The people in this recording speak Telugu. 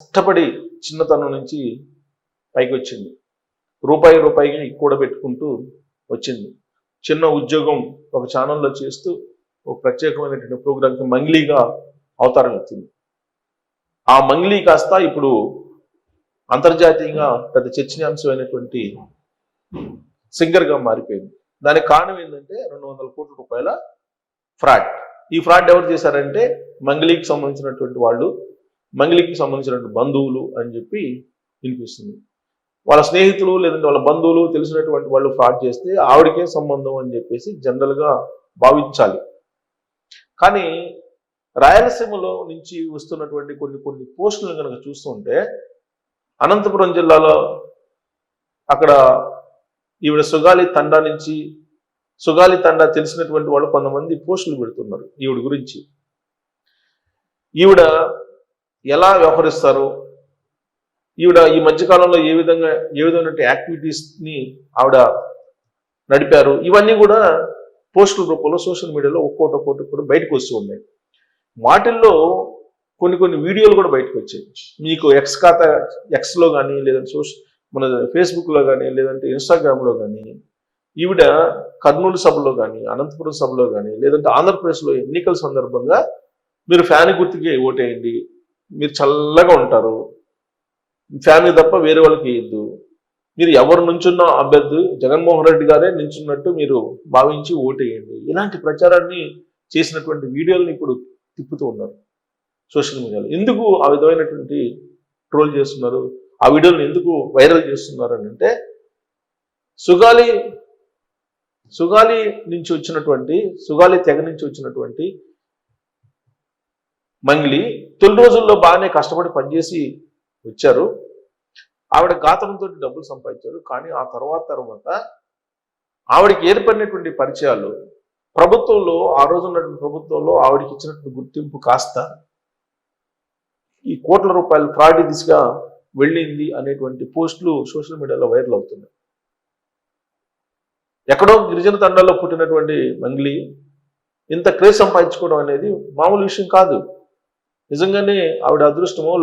కష్టపడి చిన్నతనం నుంచి పైకి వచ్చింది. రూపాయి రూపాయికి కూడబెట్టుకుంటూ వచ్చింది. చిన్న ఉద్యోగం ఒక ఛానల్లో చేస్తూ ఒక ప్రత్యేకమైనటువంటి ప్రోగ్రాంకి మంగ్లీగా అవతారం ఎత్తింది. ఆ మంగ్లీ కాస్త ఇప్పుడు అంతర్జాతీయంగా పెద్ద చర్చనీయాంశమైనటువంటి సింగర్గా మారిపోయింది. దానికి కారణం ఏంటంటే 200 కోట్ల రూపాయల ఫ్రాడ్. ఈ ఫ్రాడ్ ఎవరు చేశారంటే మంగ్లీకి సంబంధించినటువంటి వాళ్ళు, మంగ్లీకి సంబంధించినటువంటి బంధువులు అని చెప్పి వినిపిస్తుంది. వాళ్ళ స్నేహితులు లేదంటే వాళ్ళ బంధువులు తెలిసినటువంటి వాళ్ళు ఫ్రాడ్ చేస్తే ఆవిడకే సంబంధం అని చెప్పేసి జనరల్గా భావించాలి. కానీ రాయలసీమలో నుంచి వస్తున్నటువంటి కొన్ని పోస్టులను కనుక చూస్తుంటే అనంతపురం జిల్లాలో అక్కడ ఈవిడ సుగాలి తండా నుంచి సుగాలి తండా తెలిసినటువంటి వాళ్ళు కొంతమంది పోస్టులు పెడుతున్నారు ఈవిడ గురించి. ఈవిడ ఎలా వ్యవహరిస్తారు, ఈవిడ ఈ మధ్యకాలంలో ఏ విధమైన యాక్టివిటీస్ని ఆవిడ నడిపారు, ఇవన్నీ కూడా పోస్టుల రూపంలో సోషల్ మీడియాలో ఒక్కోటి కూడా బయటకు వస్తూ ఉన్నాయి. వాటిల్లో కొన్ని వీడియోలు కూడా బయటకు వచ్చాయి. మీకు ఎక్స్లో కానీ లేదంటే మన ఫేస్బుక్లో కానీ లేదంటే ఇన్స్టాగ్రామ్లో కానీ ఈవిడ కర్నూలు సభలో కానీ అనంతపురం సభలో కానీ లేదంటే ఆంధ్రప్రదేశ్లో ఎన్నికల సందర్భంగా మీరు ఫ్యాన్ గుర్తుకి ఓటేయండి, మీరు చల్లగా ఉంటారు, ఫ్యామిలీ తప్ప వేరే వాళ్ళకి వేయద్దు, మీరు ఎవరు నుంచున్న అభ్యర్థి జగన్మోహన్ రెడ్డి గారే నించున్నట్టు మీరు భావించి ఓటేయండి, ఇలాంటి ప్రచారాన్ని చేసినటువంటి వీడియోలను ఇప్పుడు తిప్పుతూ ఉన్నారు సోషల్ మీడియాలో. ఎందుకు ఆ విధమైనటువంటి ట్రోల్ చేస్తున్నారు, ఆ వీడియోలను ఎందుకు వైరల్ చేస్తున్నారు అని అంటే సుగాలి నుంచి వచ్చినటువంటి సుగాలి తెగ నుంచి వచ్చినటువంటి మంగ్లీ తొలి రోజుల్లో బాగానే కష్టపడి పనిచేసి వచ్చారు. ఆవిడ గాత్రంతో డబ్బులు సంపాదించారు. కానీ ఆ తర్వాత ఆవిడకి ఏర్పడినటువంటి పరిచయాలు ప్రభుత్వంలో ఆ రోజు ఉన్నటువంటి ప్రభుత్వంలో ఆవిడకి ఇచ్చినటువంటి గుర్తింపు కాస్త ఈ కోట్ల రూపాయల ఫ్రాడ్ దిశగా వెళ్ళింది అనేటువంటి పోస్టులు సోషల్ మీడియాలో వైరల్ అవుతున్నాయి. ఎక్కడో గిరిజన తండాల్లో పుట్టినటువంటి మంగ్లీ ఇంత క్రేజ్ సంపాదించుకోవడం అనేది మామూలు విషయం కాదు. నిజంగానే ఆవిడ అదృష్టమో